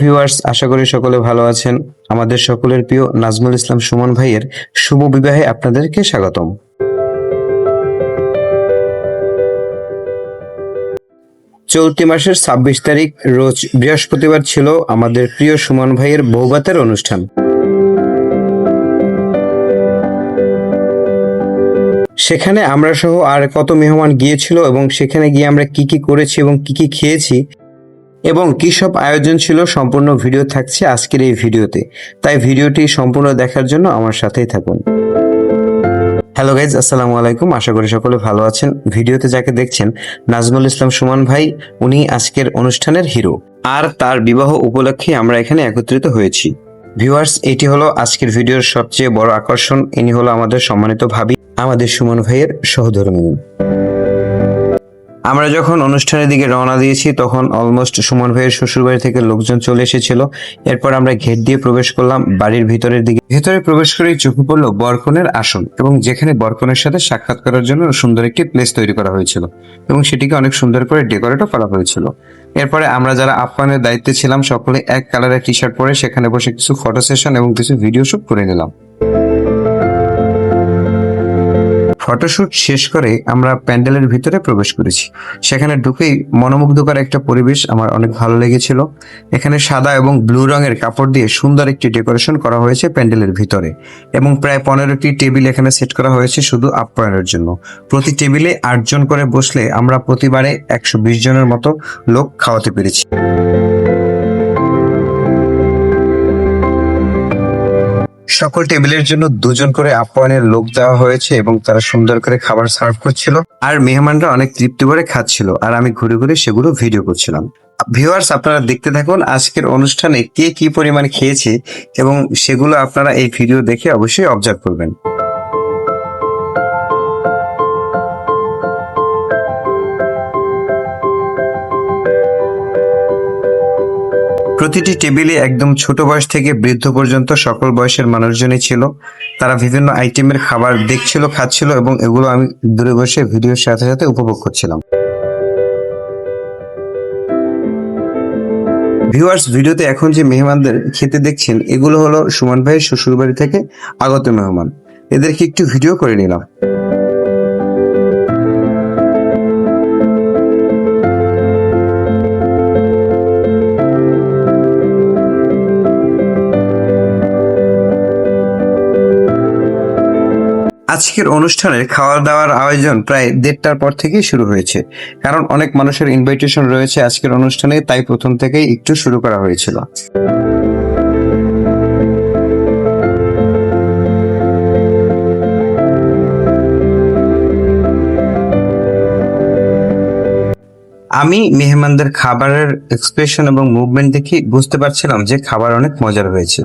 Viewers, আশা করি সকলে ভালো আছেন। আমাদের সকলের প্রিয় নাজমুল ইসলাম সুমন ভাইয়ের শুভ বিবাহে আপনাদেরকে স্বাগতম। চলতি মাসের ২৬ তারিখ রোজ বৃহস্পতিবার ছিল আমাদের প্রিয় সুমন ভাইয়ের বৌভাতের অনুষ্ঠান। সেখানে আমরা সহ আর কত মেহমান গিয়েছিল এবং সেখানে গিয়ে আমরা কি কি করেছি এবং কি কি খেয়েছি এবং কি সব আয়োজন ছিল সম্পূর্ণ ভিডিও থাকছে আজকের এই ভিডিওতে। তাই ভিডিওটি সম্পূর্ণ দেখার জন্য আমার সাথেই থাকুন। হ্যালো গাইজ, আসসালামু আলাইকুম। আশা করি সকলে ভালো আছেন। ভিডিওতে যাকে দেখছেন নাজমুল ইসলাম সুমন ভাই, উনি আজকের অনুষ্ঠানের হিরো, আর তার বিবাহ উপলক্ষে আমরা এখানে একত্রিত হয়েছি। ভিউয়ার্স, এটি হলো আজকের ভিডিওর সবচেয়ে বড় আকর্ষণ। ইনি হলো আমাদের সম্মানিত ভাবি, আমাদের সুমন ভাইয়ের সহধর্মিণী। আমরা যখন অনুষ্ঠানের দিকে রওনা দিয়েছি তখন অলমোস্ট সুমন ভাইয়ের শ্বশুরবাড়ি থেকে লোকজন চলে এসেছিল। এরপর আমরা গেট দিয়ে প্রবেশ করলাম বাড়ির ভিতরের দিকে। ভেতরে প্রবেশ করেই চোখে পড়লো বরকনের আসন, এবং যেখানে বরকনের সাথে সাক্ষাৎ করার জন্য সুন্দর একটি প্লেস তৈরি করা হয়েছিল এবং সেটিকে অনেক সুন্দর করে ডেকোরেটও করা হয়েছিল। এরপরে আমরা যারা আপ্যায়নের দায়িত্বে ছিলাম সকলে এক কালারের টি শার্ট পরে সেখানে বসে কিছু ফটো সেশন এবং কিছু ভিডিও শুট করে নিলাম। ফটোশুট শেষ করে আমরা প্যান্ডেলের ভিতরে প্রবেশ করেছি। সেখানে ঢুকেই মনোমুগ্ধকর একটা পরিবেশ আমার অনেক ভালো লেগেছিল। এখানে সাদা এবং ব্লু রঙের কাপড় দিয়ে সুন্দর একটি ডেকোরেশন করা হয়েছে প্যান্ডেলের ভিতরে, এবং প্রায় 15টি টেবিল এখানে সেট করা হয়েছে শুধু আপ্যায়নের জন্য। প্রতি টেবিলে 8 জন করে বসলে আমরা প্রতিবারে 120 জনের মতো লোক খাওয়াতে পেরেছি। সকল টেবিলের জন্য 2 জন করে আপ্যায়নের লোক দেওয়া হয়েছে এবং তারা সুন্দর করে খাবার সার্ভ করছিল, আর মেহমানরা অনেক তৃপ্তি ভরে খাচ্ছিল, আর আমি ঘুরে ঘুরে সেগুলো ভিডিও করছিলাম। ভিউয়ার্স, আপনারা দেখতে থাকুন আজকের অনুষ্ঠানে কে কি পরিমাণ খেয়েছে এবং সেগুলো আপনারা এই ভিডিও দেখে অবশ্যই অবজার্ভ করবেন। প্রতিটি টেবিলে একদম ছোট বয়স থেকে বৃদ্ধ পর্যন্ত সকল বয়সের মানুষজনই ছিল। তারা বিভিন্ন আইটেমের খাবার দেখছিল, খাচ্ছিল, এবং এগুলো আমি দূরে বসে ভিডিওর সাথে সাথে উপভোগ করছিলাম। ভিউয়ার্স, ভিডিওতে এখন যে মেহমানদের খেতে দেখছেন এগুলো হলো সুমন ভাইয়ের শ্বশুরবাড়ি থেকে আগত মেহমান। এদেরকে একটু ভিডিও করে নিলাম। আজকের অনুষ্ঠানের খাওয়া দাওয়ার আয়োজন প্রায় 1:30টার পর থেকেই শুরু হয়েছে, কারণ অনেক মানুষের ইনভাইটেশন রয়েছে আজকের অনুষ্ঠানে, তাই প্রথম থেকেই একটু শুরু করা হয়েছিল। আমি মেহমানদের খাবারের এক্সপ্রেশন এবং মুভমেন্ট দেখে বুঝতে পারছিলাম যে খাবার অনেক মজার হয়েছে।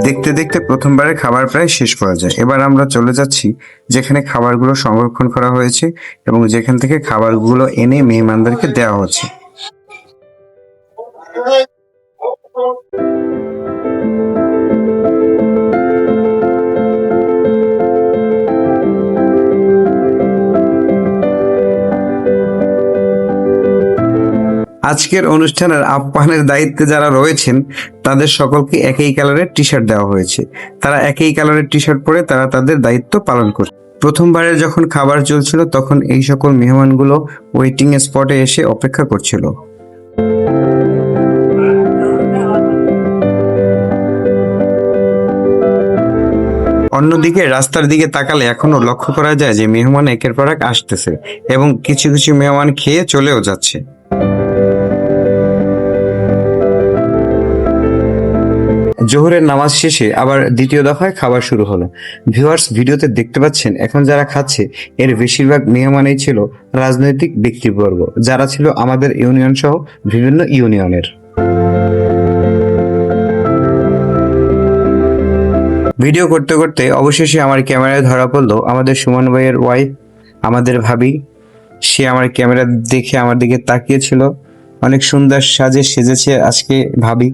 দেখতে দেখতে প্রথমবারের খাবার প্রায় শেষ করা যায়। এবার আমরা চলে যাচ্ছি যেখানে খাবারগুলো সংরক্ষণ করা হয়েছে এবং যেখান থেকে খাবারগুলো এনে মেহমানদেরকে দেওয়া হচ্ছে। আজকের অনুষ্ঠানের আপ্যায়নের দায়িত্বে যারা রয়েছেন তাদের সকলকে একই কালারের টি শার্ট দেওয়া হয়েছে। তারা একই কালারের টি শার্ট পরে তারা তাদের দায়িত্ব পালন করছে। প্রথমবারে যখন খাবার চলছিল তখন এই সকল মেহমানগুলো ওয়েটিং স্পটে এসে অপেক্ষা করছিল। অন্যদিকে রাস্তার দিকে তাকালে এখনো লক্ষ্য করা যায় যে মেহমান একের পর এক আসতেছে এবং কিছু কিছু মেহমান খেয়ে চলেও যাচ্ছে। জোহরের নামাজ শেষে আবার দ্বিতীয় দফায় খাবার শুরু হলো। ভিউয়ার্স, ভিডিওতে দেখতে পাচ্ছেন এখন যারা খাচ্ছে এর বেশিরভাগ মেহমানই ছিল রাজনৈতিক ব্যক্তিবর্গ, যারা ছিল আমাদের ইউনিয়ন সহ বিভিন্ন ইউনিয়নের। ভিডিও করতে করতে অবশেষে আমার ক্যামেরায় ধরা পড়লো আমাদের সুমন ভাইয়ের ওয়াইফ, আমাদের ভাবি। সে আমার ক্যামেরা দেখে আমার দিকে তাকিয়েছিল। অনেক সুন্দর সাজে সেজেছে আজকে ভাবি।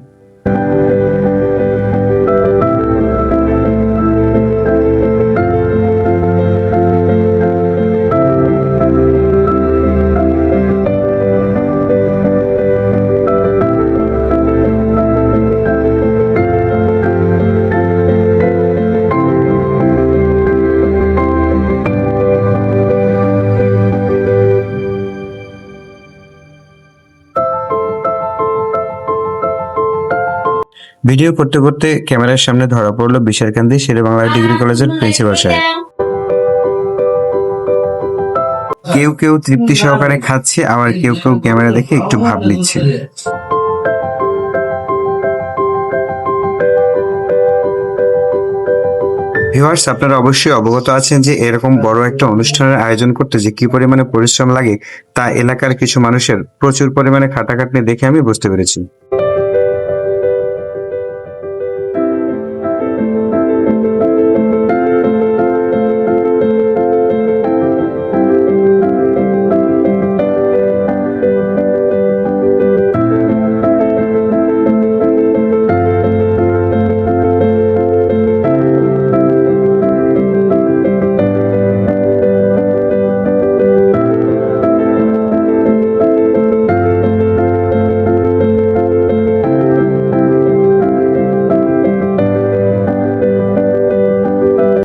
ভিডিও করতে করতে ক্যামেরার সামনে ধরা পড়লো বিশারকান্দি শেরেবাংলা ডিগ্রি কলেজের প্রিন্সিপাল সাহেব। কেউ কেউ তৃপ্তি সহকারে খাচ্ছে, আবার কেউ কেউ ক্যামেরা দেখে একটু ভাব নিচ্ছে। ভিউয়ার্স, আপনারা অবশ্যই অবগত আছেন যে এরকম বড় একটা অনুষ্ঠানের আয়োজন করতে যে কি পরিমাণে পরিশ্রম লাগে তা এলাকার কিছু মানুষের প্রচুর পরিমাণে খাটাখাটনি দেখে আমি বুঝতে পেরেছি।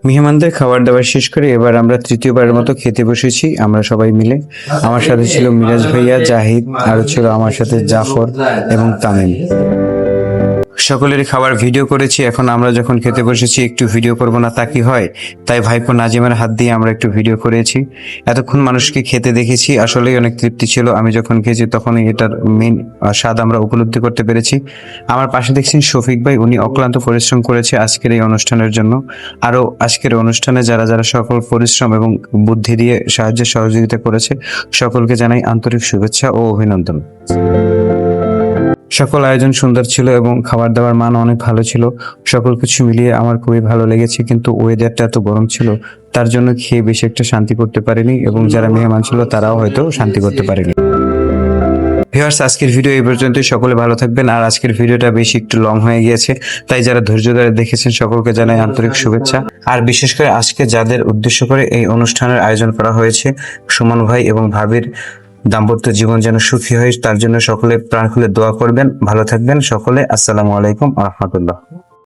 মেহমানদের খাবার দাবার শেষ করে এবার আমরা তৃতীয়বারের মতো খেতে বসেছি আমরা সবাই মিলে। আমার সাথে ছিল মিরাজ ভাইয়া, জাহিদ, আরো ছিল আমার সাথে জাফর এবং তামিম। সকলের খাবার ভিডিও করেছি। এখন আমরা যখন খেতে বসেছি একটু ভিডিও করবো না তা কি হয়, তাই ভাইপো নাজিমের হাত দিয়ে আমরা একটু ভিডিও করেছি। এতক্ষণ মানুষকে খেতে দেখেছি, আসলেই অনেক তৃপ্তি ছিল। আমি যখন খেয়েছি তখনই এটার মেন স্বাদ আমরা উপলব্ধি করতে পেরেছি। আমার পাশে দেখছেন শফিক ভাই, উনি অক্লান্ত পরিশ্রম করেছে আজকের এই অনুষ্ঠানের জন্য। আরো আজকের অনুষ্ঠানে যারা যারা সকল পরিশ্রম এবং বুদ্ধি দিয়ে সাহায্য সহযোগিতা করেছে সকলকে জানাই আন্তরিক শুভেচ্ছা ও অভিনন্দন। সকল আয়োজন সুন্দর ছিল এবং খাবার দাবার মান অনেক ভালো ছিল। সকল কিছু মিলিয়ে আমার খুবই ভালো লেগেছে, কিন্তু ওয়েদারটা এত গরম ছিল তার জন্য খেয়ে বেশি একটা শান্তি করতে পারিনি এবং যারা মেহমান ছিল তারাও হয়তো শান্তি করতে পারেনি। ভিউয়ার্স, আজকের ভিডিও এই পর্যন্তই। সকলে ভালো থাকবেন। আর আজকের ভিডিওটা বেশি একটু লং হয়ে গিয়েছে, তাই যারা ধৈর্য ধরে দেখেছেন সকলকে জানাই আন্তরিক শুভেচ্ছা। আর বিশেষ করে আজকে যাদের উদ্দেশ্য করে এই অনুষ্ঠানের আয়োজন করা হয়েছে, সুমন ভাই এবং ভাবির দাম্পত্য জীবন যেন সুখী হয় তার জন্য সকলে প্রাণ খুলে দোয়া করবেন। ভালো থাকবেন সকলে। আসসালামু আলাইকুম ওয়া রাহমাতুল্লাহ।